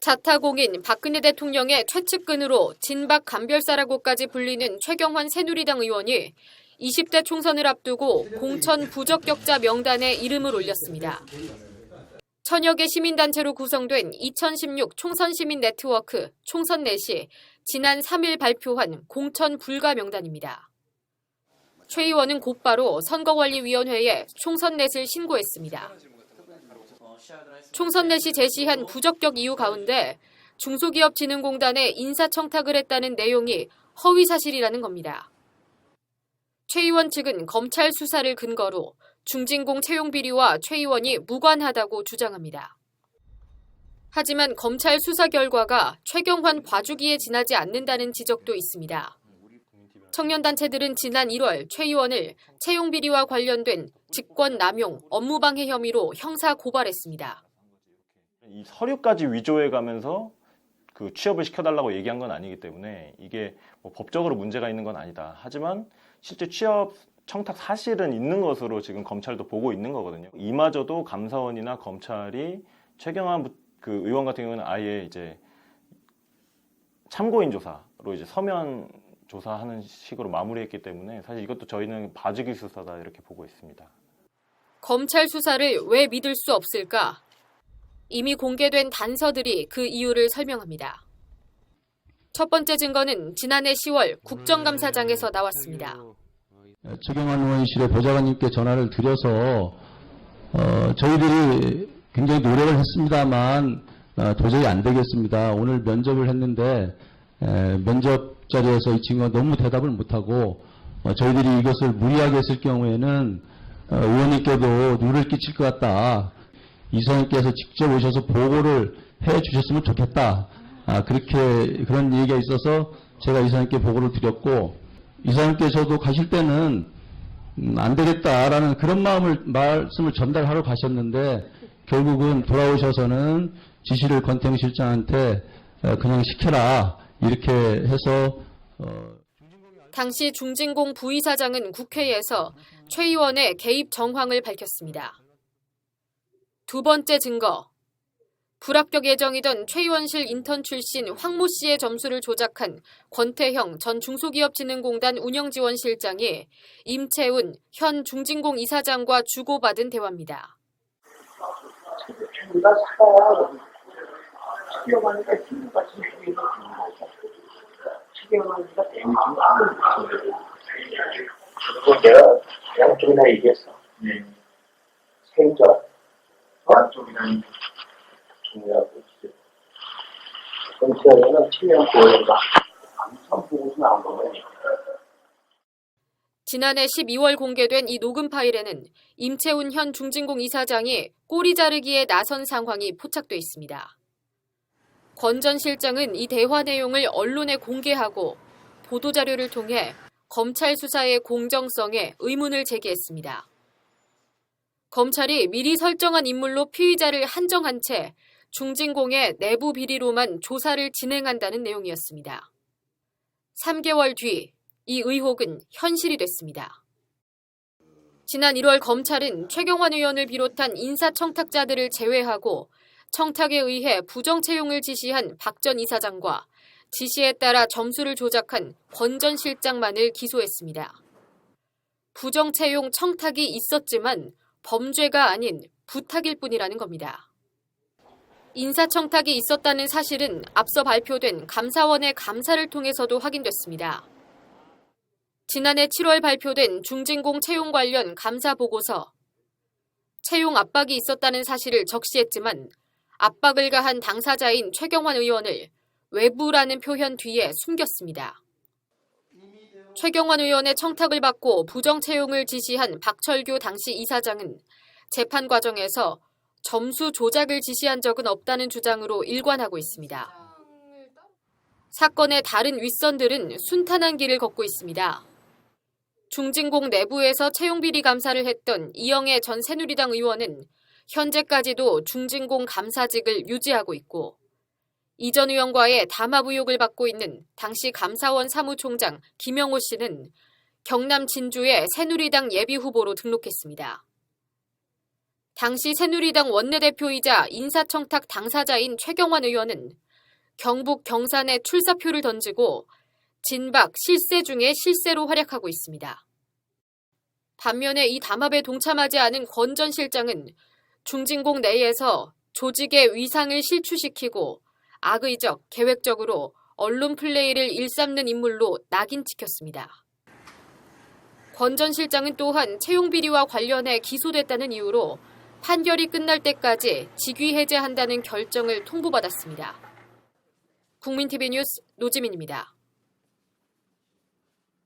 자타공인 박근혜 대통령의 최측근으로 진박 감별사라고까지 불리는 최경환 새누리당 의원이 20대 총선을 앞두고 공천 부적격자 명단에 이름을 올렸습니다. 천여 개 시민단체로 구성된 2016 총선시민 네트워크 총선넷이 지난 3일 발표한 공천 불가 명단입니다. 최 의원은 곧바로 선거관리위원회에 총선넷을 신고했습니다. 총선넷이 제시한 부적격 이유 가운데 중소기업진흥공단에 인사청탁을 했다는 내용이 허위사실이라는 겁니다. 최 의원 측은 검찰 수사를 근거로 중진공 채용 비리와 최 의원이 무관하다고 주장합니다. 하지만 검찰 수사 결과가 최경환 봐주기에 지나지 않는다는 지적도 있습니다. 청년단체들은 지난 1월 최 의원을 채용 비리와 관련된 직권 남용, 업무방해 혐의로 형사 고발했습니다. 이 서류까지 위조해가면서 그 취업을 시켜달라고 얘기한 건 아니기 때문에 이게 뭐 법적으로 문제가 있는 건 아니다. 하지만 실제 취업 청탁 사실은 있는 것으로 지금 검찰도 보고 있는 거거든요. 이마저도 감사원이나 검찰이 최경환 그 의원 같은 경우는 아예 이제 참고인 조사로 이제 서면 조사하는 식으로 마무리했기 때문에 사실 이것도 저희는 봐주기 수사다 이렇게 보고 있습니다. 검찰 수사를 왜 믿을 수 없을까? 이미 공개된 단서들이 그 이유를 설명합니다. 첫 번째 증거는 지난해 10월 국정감사장에서 나왔습니다. 최경환 의원실의 보좌관님께 전화를 드려서 저희들이 굉장히 노력을 했습니다만 도저히 안 되겠습니다. 오늘 면접을 했는데 면접 자리에서 이 친구가 너무 대답을 못하고 저희들이 이것을 무리하게 했을 경우에는 의원님께도 누를 끼칠 것 같다. 이사님께서 직접 오셔서 보고를 해 주셨으면 좋겠다. 그런 얘기가 있어서 제가 이사님께 보고를 드렸고 이사님께서도 가실 때는 안 되겠다라는 그런 말씀을 전달하러 가셨는데 결국은 돌아오셔서는 지시를 권태웅 실장한테 그냥 시켜라 이렇게 해서 당시 중진공 부이사장은 국회에서 최 의원의 개입 정황을 밝혔습니다. 두 번째 증거, 불합격 예정이던 최 의원실 인턴 출신 황모 씨의 점수를 조작한 권태형 전 중소기업진흥공단 운영지원실장이 임채운 현 중진공 이사장과 주고받은 대화입니다. 우리가 살아야 치료하니까 친구가 진심이고 치료하니까 때문에 그거 내가 양쪽이나 얘기했어. 생전 양쪽이나 중요하고 검찰에는 치료 보호가 항상 보고서 나온 거예요. 지난해 12월 공개된 이 녹음 파일에는 임채운 현 중진공 이사장이 꼬리 자르기에 나선 상황이 포착돼 있습니다. 권 전 실장은 이 대화 내용을 언론에 공개하고 보도자료를 통해 검찰 수사의 공정성에 의문을 제기했습니다. 검찰이 미리 설정한 인물로 피의자를 한정한 채 중진공의 내부 비리로만 조사를 진행한다는 내용이었습니다. 3개월 뒤 이 의혹은 현실이 됐습니다. 지난 1월 검찰은 최경환 의원을 비롯한 인사청탁자들을 제외하고 청탁에 의해 부정채용을 지시한 박 전 이사장과 지시에 따라 점수를 조작한 권 전 실장만을 기소했습니다. 부정채용 청탁이 있었지만 범죄가 아닌 부탁일 뿐이라는 겁니다. 인사청탁이 있었다는 사실은 앞서 발표된 감사원의 감사를 통해서도 확인됐습니다. 지난해 7월 발표된 중진공 채용 관련 감사 보고서, 채용 압박이 있었다는 사실을 적시했지만 압박을 가한 당사자인 최경환 의원을 외부라는 표현 뒤에 숨겼습니다. 최경환 의원의 청탁을 받고 부정채용을 지시한 박철규 당시 이사장은 재판 과정에서 점수 조작을 지시한 적은 없다는 주장으로 일관하고 있습니다. 사건의 다른 윗선들은 순탄한 길을 걷고 있습니다. 중진공 내부에서 채용비리 감사를 했던 이영애 전 새누리당 의원은 현재까지도 중진공 감사직을 유지하고 있고 이 전 의원과의 담합 의혹을 받고 있는 당시 감사원 사무총장 김영호 씨는 경남 진주의 새누리당 예비후보로 등록했습니다. 당시 새누리당 원내대표이자 인사청탁 당사자인 최경환 의원은 경북 경산에 출사표를 던지고 진박 실세 중에 실세로 활약하고 있습니다. 반면에 이 담합에 동참하지 않은 권 전 실장은 중진공 내에서 조직의 위상을 실추시키고 악의적, 계획적으로 언론 플레이를 일삼는 인물로 낙인 찍혔습니다. 권 전 실장은 또한 채용 비리와 관련해 기소됐다는 이유로 판결이 끝날 때까지 직위 해제한다는 결정을 통보받았습니다. 국민TV 뉴스 노지민입니다.